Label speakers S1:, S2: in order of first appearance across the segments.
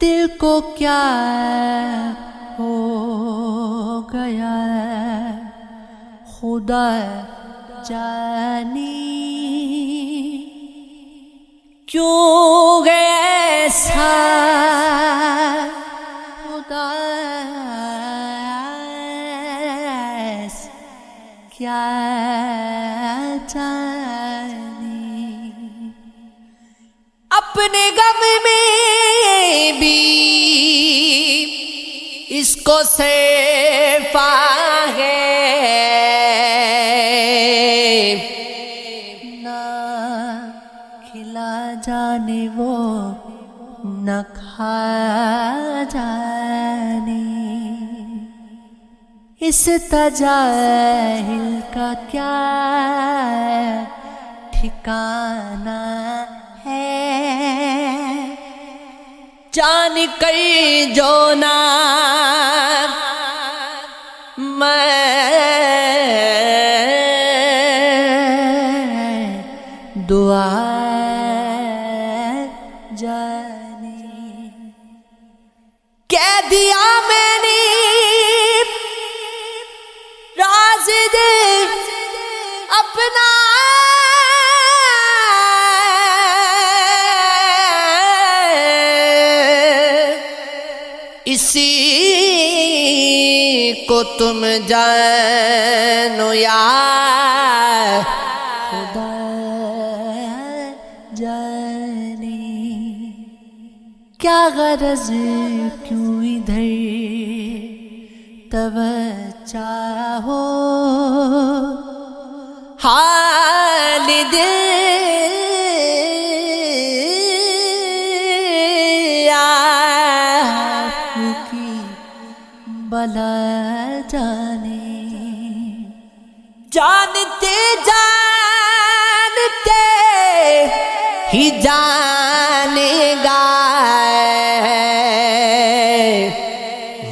S1: دل کو کیا ہو گیا ہے خدا جانی، کیوں ایسا خدا کیا جانی، اپنے غم میں بھی اس کو صرفا ہے، نہ کھلا جانے وہ نہ کھا جانے، اس تجاہل کا کیا ٹھکانہ ہے، جان کر جو نہ میں دعا جانی، کہہ دیا میں نے راز دل اپنا، اسی کو تم جانو یا خدا جانی، کیا غرض کیوں ادھر توجہ ہو، حال دل بلا جانے، جانتے جانتے ہی جانے گا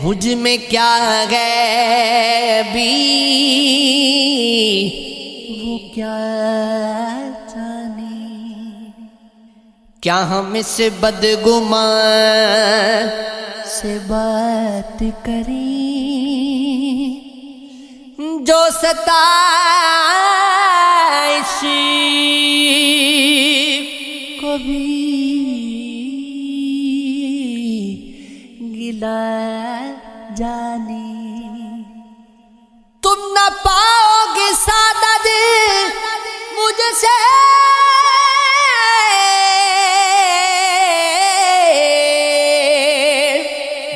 S1: مجھ میں کیا غیبی وہ کیا جانے، کیا ہم اس بدگمان سے بات کریں جو ستائش کو بھی گلا جانی، تم نہ پاؤ گے سعادت مجھ سے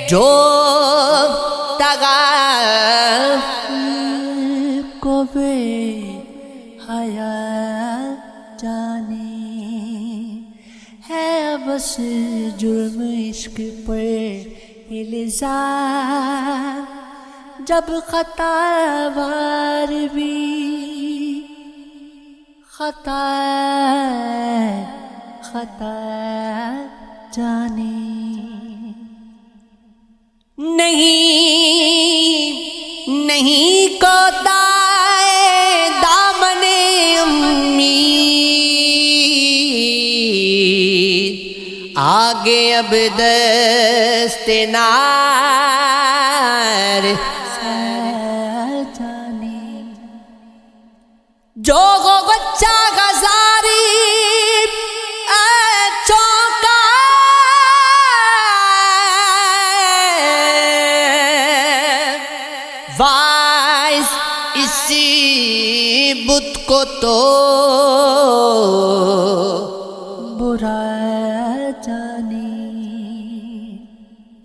S1: جو تغافل کو بے حیا جانے، ہے بس جرم عشق پر الزام، جب خطا وار بھی خطا جانے، نہیں کوتا دامن امید، آگے اب دست نار جانے، جو غچہ غزاری وائس اسی بت کو تو برا جانی،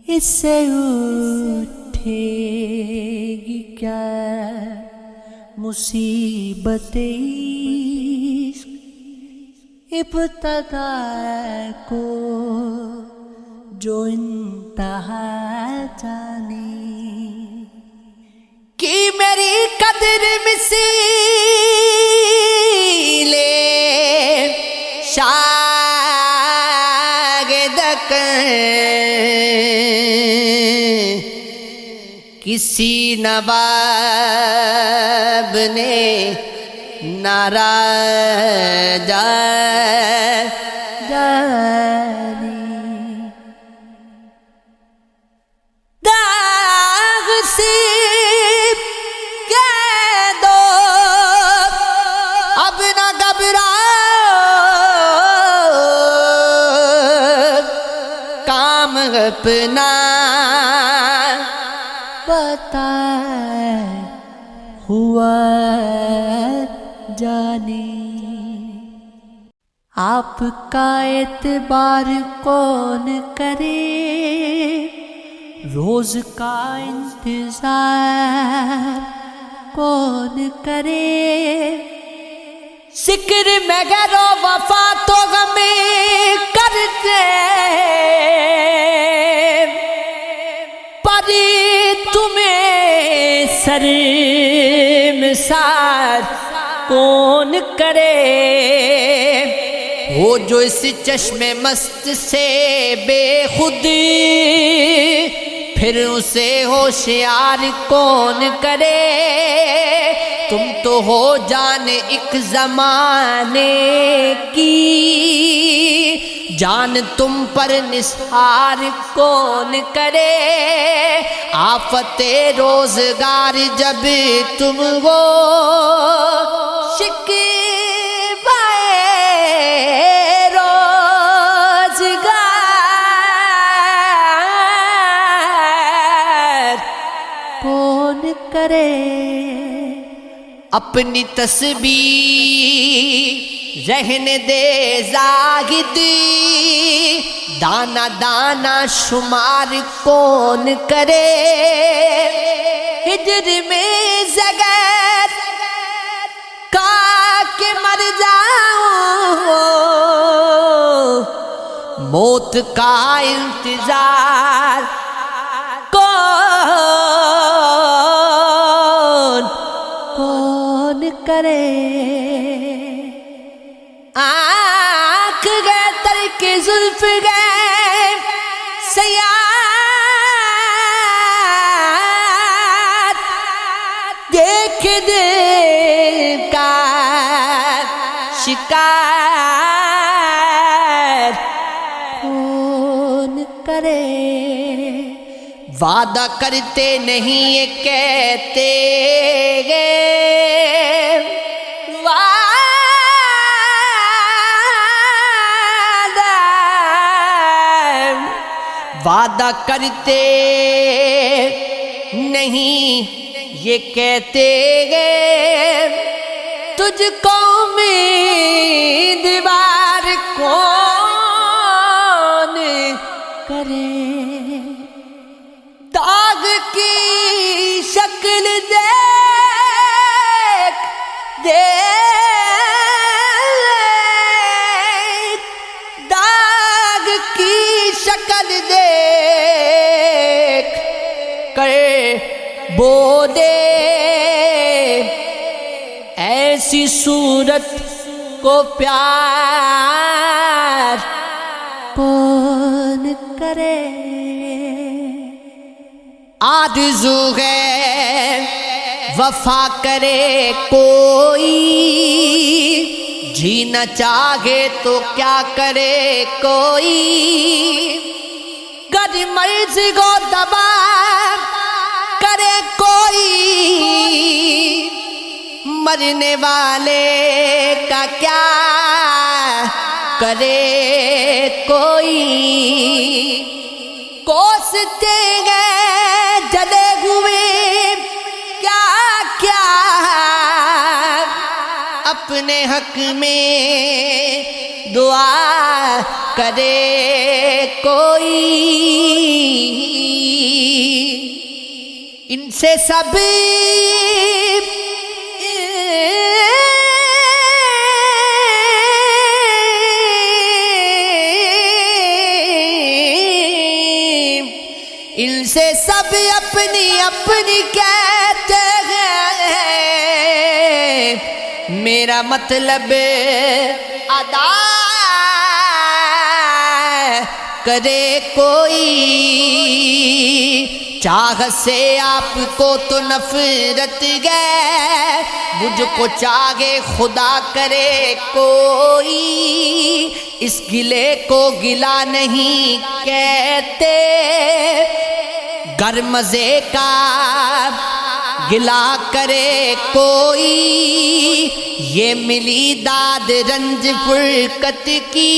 S1: اس سے اٹھے گی کیا مصیبت عشق، ابتدا کو جو انتہا جانی، کہ میری قدر مثیل شاگردک کسی نواب نے ناراض جانی، کام اپنا بتا ہوا جانے. آپ کا اعتبار کون کرے، روز کا انتظار کون کرے. ذکر میں غیر و وفا تو غم کرتے، پر تمہیں شرمسار کون کرے. وہ جو اس چشم مست سے بے خودی، پھر اسے ہوشیار کون کرے. تم تو ہو جان ایک زمانے کی، جان تم پر نثار کون کرے. آفت روزگار جب تم ہو، شکوائے کون کرے. اپنی تسبیح رہنے دے زاہد، دانا دانا شمار کون کرے. ہجر میں زگر کا کے مر جاؤں، موت کا انتظار کون کرے. آنکھ گئے تر کے زلف گئے سیاہ، دیکھ دل کا شکار کون کرے. وعدہ کرتے نہیں یہ کہتے گے، وعدہ کرتے نہیں یہ کہتے گے. تجھ کو امیدوار کون کرے. داغ کی شکل دیکھ دیکھ، داغ کی شکل دیکھ کرے بولے. ایسی صورت کو پیار کون کرے. آرزو ہے وفا کرے کوئی، جینا چاہے تو کیا کرے کوئی. گر مرض کو دبا کرے کوئی، مرنے والے کا کیا کرے کوئی. کوستے گئے جلے ہوئے کیا کیا، اپنے حق میں دعا کرے کوئی. ان سے سب ان سے سب اپنی اپنی کہتے ہیں، میرا مطلب ادا کرے کوئی. چاہ سے آپ کو تو نفرت گئے، مجھ کو چاہے خدا کرے کوئی. اس گلے کو گلا نہیں کہتے، گر مزے کا گلا کرے کوئی. یہ ملی داد رنج فرقت کی،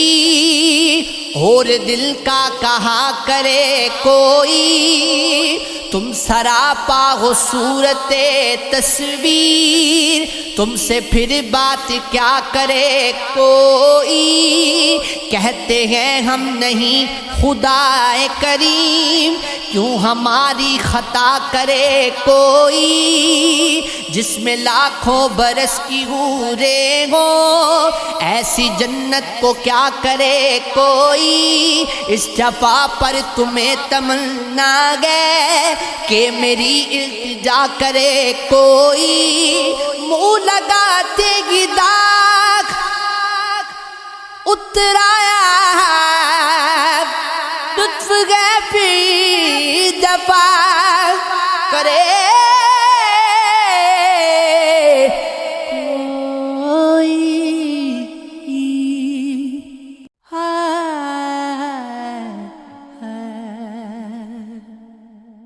S1: اور دل کا کہا کرے کوئی، تم سراپا ہو صورت تصویر، تم سے پھر بات کیا کرے کوئی، کہتے ہیں ہم نہیں خدا کریم، کیوں ہماری خطا کرے کوئی، جس میں لاکھوں برس کی حوریں ہوں، ایسی جنت کو کیا کرے کوئی، اس جفا پر تمہیں تمنا گئے کہ میری التجا کرے کوئی، منہ لگاتے گی داغ اترایا لطف گئے پھر جفا کرے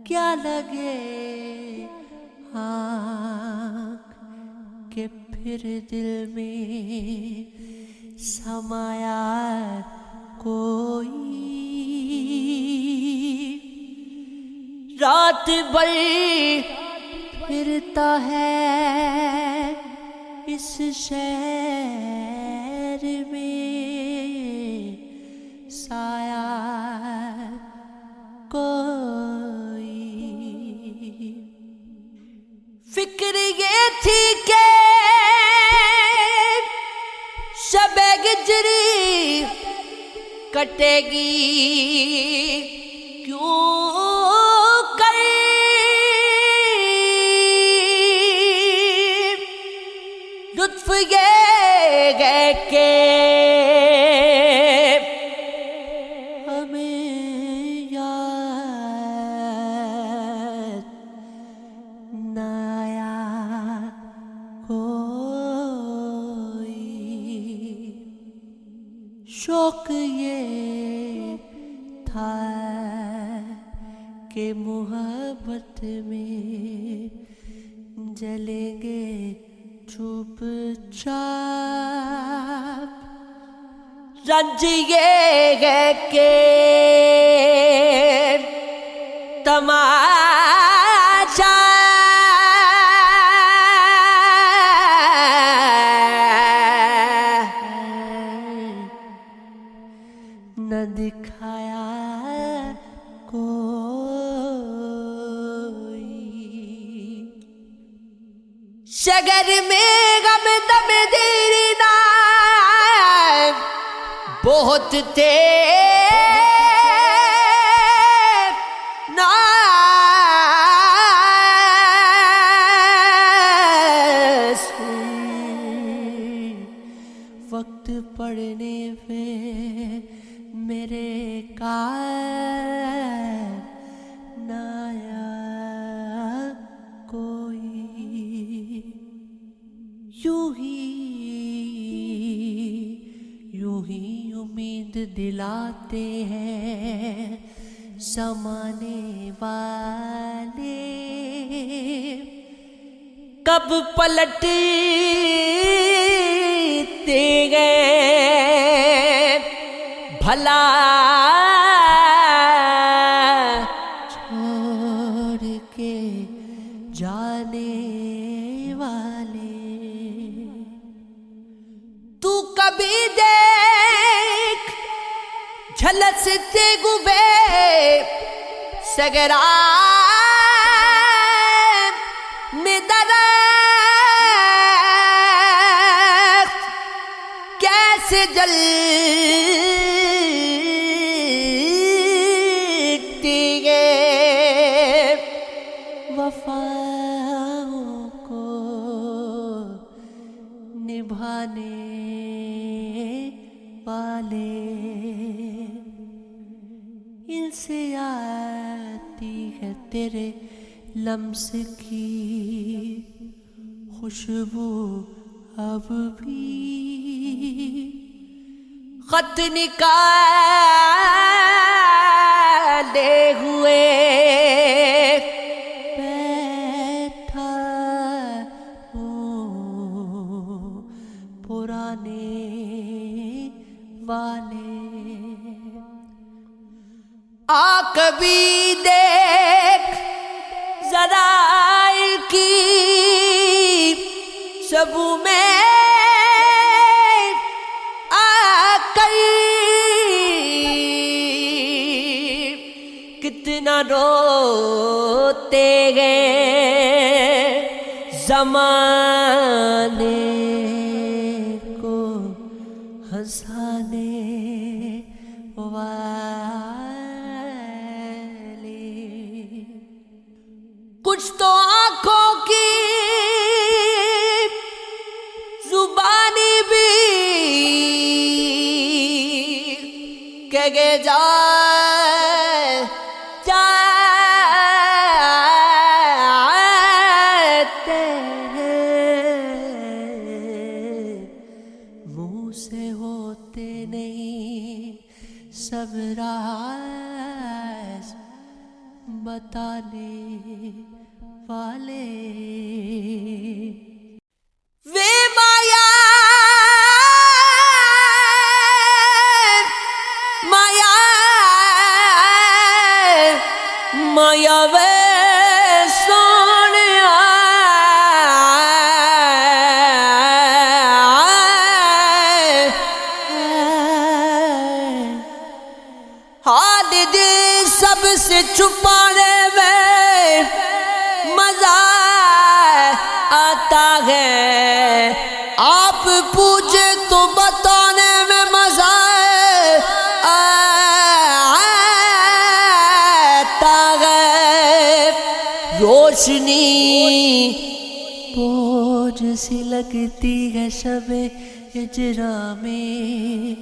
S1: کیا لگے آنکھ کہ پھر دل میں سمایا کوئی، رات بھر پھرتا ہے اس شہر میں سایہ کوئی، فکر یہ تھی کہ شب گجری کٹے گی، کیوں کر لطف یہ گئے کہ ہمیں یاد نہ آیا کوئی، شوق یہ تھا کہ محبت میں جلیں گے چپ چاپ، رنج یہ ہے کہ تماشا نہ دکھایا کوئی، شگر میں غم دم دینا بہت تھے، وقت پڑنے پہ میرے کار نہ آیا کوئی، یوں ہی امید دلاتے ہیں زمانے والے، کب پلٹتے گئے بھلا چھوڑ کے جانے والے، تو کبھی دیکھ جھلستے گوبے سگرا میں درخت کیسے جلتی ہے، وفاؤں کو نبھانے والے، ان سے آتی ہے تیرے لمس کی خوشبو اب بھی، خط نکالے ہوئے بیٹھا ہوں پرانے والے، آ کبھی دیکھ ذرائع کی شبو میں آ کر کتنا روتے گئے زمانے کو ہنسانے کچھ تو آنکھوں کی زبانی بھی کہے جائے جاتے ہیں منہ سے ہوتے نہیں سب راز بتانے والے وے مایا مایا مایا وے سونیا حال دل سب سے چھپانے میں مزہ آتا ہے آپ پوچھے تو بتانے میں مزہ آتا ہے روشنی بوجھ سی لگتی ہے شب ہجرا میں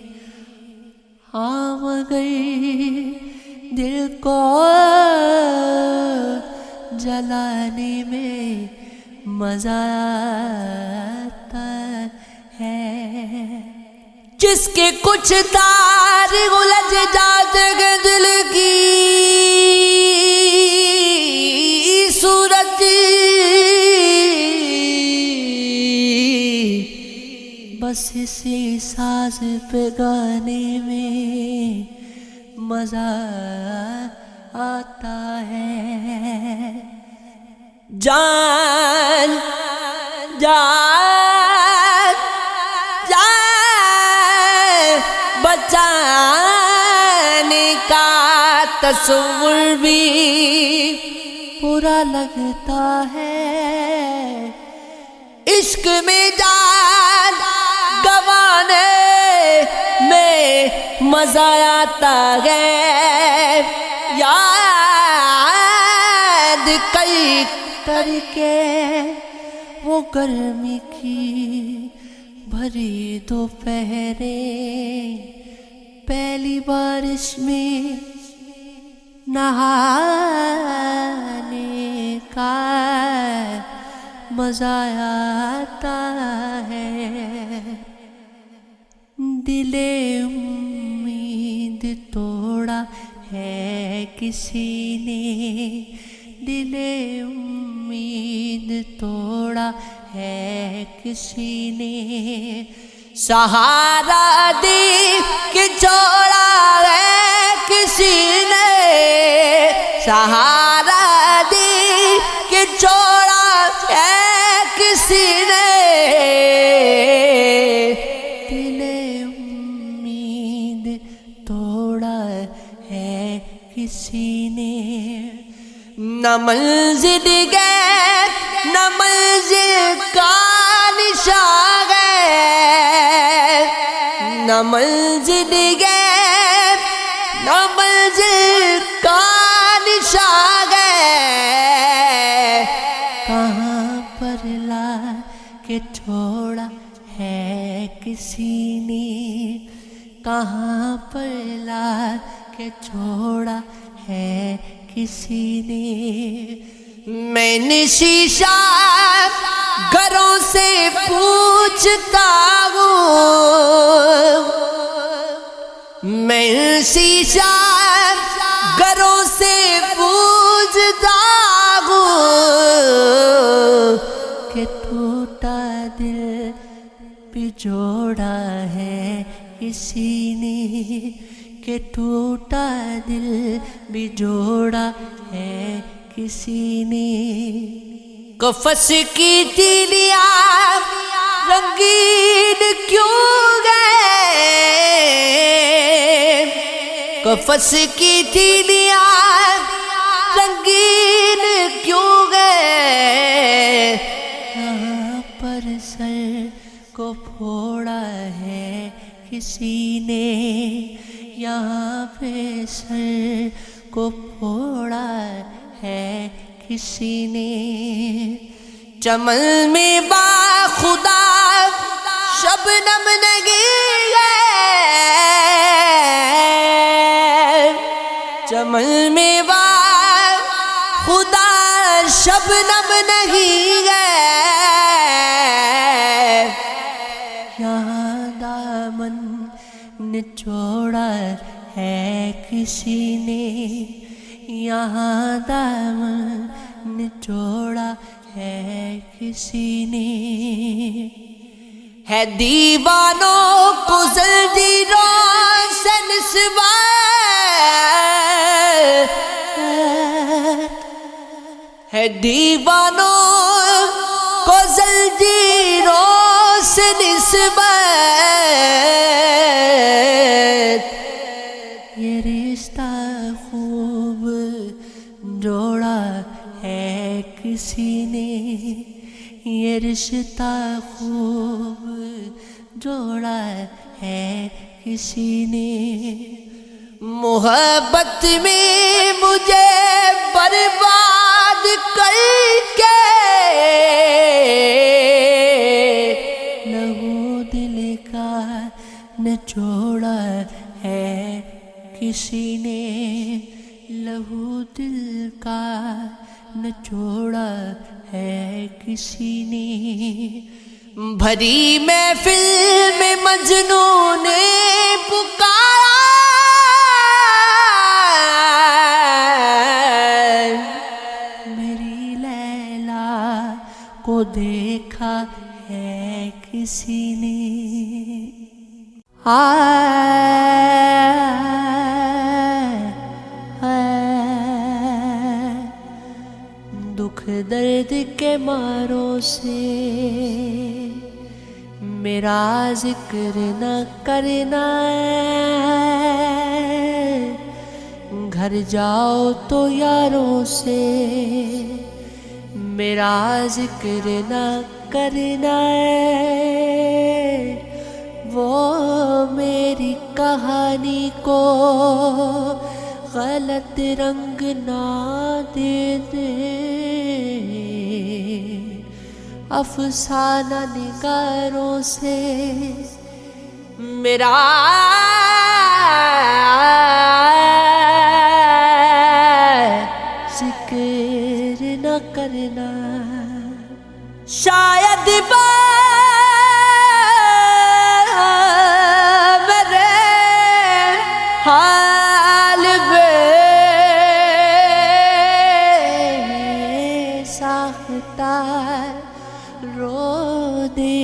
S1: ہاں مگر دل کو جلانے میں مزہ آتا ہے جس کے کچھ تار الجھ جاتے ہیں دل کی صورت بس اسی ساز پہ گانے میں مزہ آتا ہے جان جان جان بچانے کا تصور بھی برا لگتا ہے عشق میں جان گوانے میں مزہ آتا ہے یاد کر کے وہ گرمی کی بھری دوپہریں پہلی بارش میں نہانے کا مزہ آتا ہے دل امید توڑا ہے کسی نے دل امید توڑا ہے کسی نے سہارا دی کہ چھوڑا ہے کسی نے سہارا دی کہ چھوڑا ہے کسی نے دل امید توڑا ہے کسی نے نہ منزل گئے نہ منزل کا نشان ہے نہ منزل گئے نہ منزل کا نشان ہے کہاں پر لا کے چھوڑا ہے کسی نے کہاں پر لا کے چھوڑا ہے کسی نے میں نے شیشہ گھروں سے پوچھتا ہوں میں شیشہ گھروں سے پوچھتا ہوں کہ ٹوٹا دل پہ جوڑا ہے کسی نے کہ ٹوٹا دل بھی جوڑا ہے کسی نے. قفس کی تیلیاں رنگین کیوں گئے، قفس کی تیلیاں رنگین کیوں گئے. یہاں پر سر کو پھوڑا ہے کسی نے، یہاں پہ سر کو پھوڑا ہے کسی نے. چمن میں با خدا شبنم نہیں ہے، چمن میں با خدا شبنم نہیں ہے. یہاں دامن نچوڑا ہے کسی نے، یہاں دامن نچوڑا ہے کسی نے. ہے دیوانوں کو زنجیروں سے نسبت، ہے دیوانوں کو زنجیروں سے نسبت. یہ رشتہ خوب جوڑا ہے کسی نے، یہ رشتہ خوب جوڑا ہے کسی نے. محبت میں مجھے برباد کر کے لہو دل کا نچوڑا ہے کسی نے، لہو دل کا نچوڑا ہے کسی نے. بھری محفل میں مجنوں نے پکارا، میری لیلا کو دیکھا ہے کسی نے. دکھ درد کے ماروں سے میرا ذکر نہ کرنا، گھر جاؤ تو یاروں سے میرا ذکر نہ کرنا. وہ میری کہانی کو غلط رنگ نہ دے دے، افسانہ نگاروں سے میرا ذکر نہ کرنا. شاید میرے حال میں ساختار رو دے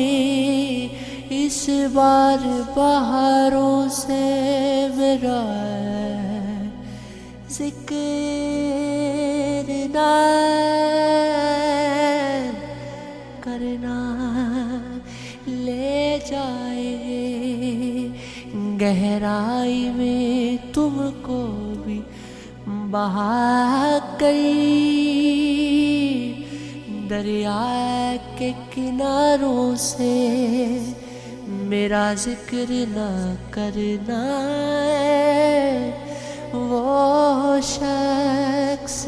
S1: اس بار بہاروں سے میرا ذکر نہ کرنا. لے جائے گہرائی میں تم کو بھی بہا گئی، دریا کے کناروں سے میرا ذکر نہ کرنا. وہ شخص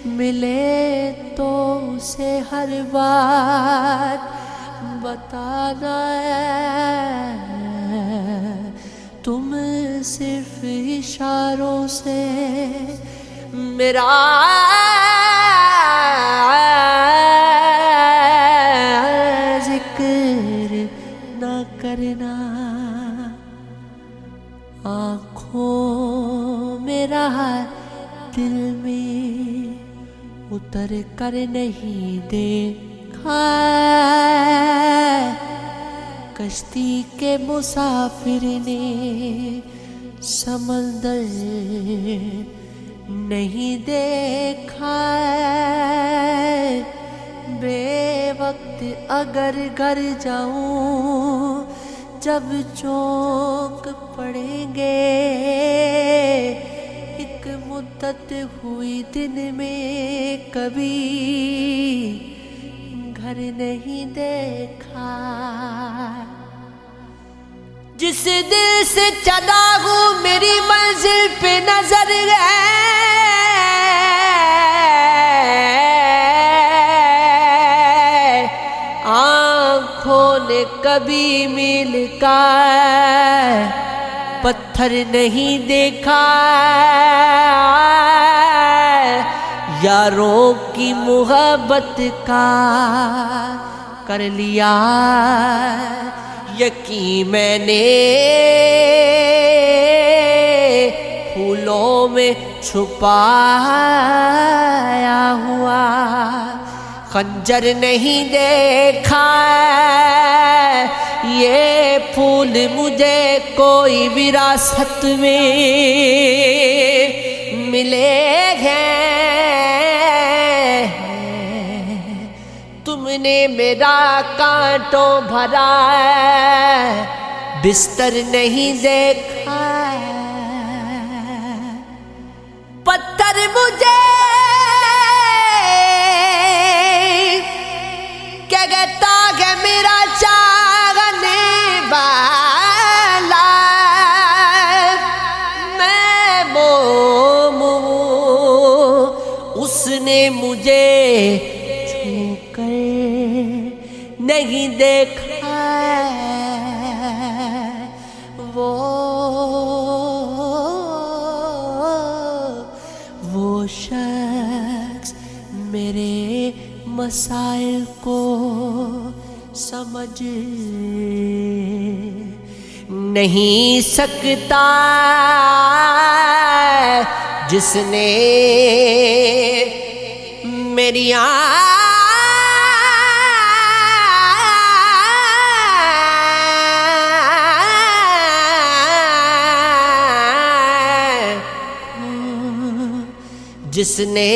S1: ملے تو اسے ہر بات بتانا، تم صرف اشاروں سے میرا ذکر نہ کرنا. آنکھوں میں رہا دل میں اتر کر نہیں دیکھا، کشتی کے مسافر نے سمندر نہیں دیکھا ہے، بے وقت اگر گھر جاؤں جب چونک پڑیں گے، ایک مدت ہوئی دن میں کبھی گھر نہیں دیکھا۔ جس دل سے چلا ہوں میری منزل پہ نظر ہے، آنکھوں نے کبھی مل کر پتھر نہیں دیکھا، یاروں کی محبت کا کر لیا یقین میں نے، پھولوں میں چھپایا ہوا خنجر نہیں دیکھا، یہ پھول مجھے کوئی وراثت میں ملے ہیں، تم نے میرا کانٹوں بھرا ہے بستر نہیں دیکھا، پتھر مجھے کیا کہتا ہے میرا چاہنے والا، میں موم اس نے مجھے چھو کر نہیں دیکھا، وہ شخص میرے مسائل کو سمجھ نہیں سکتا، جس نے میری جس نے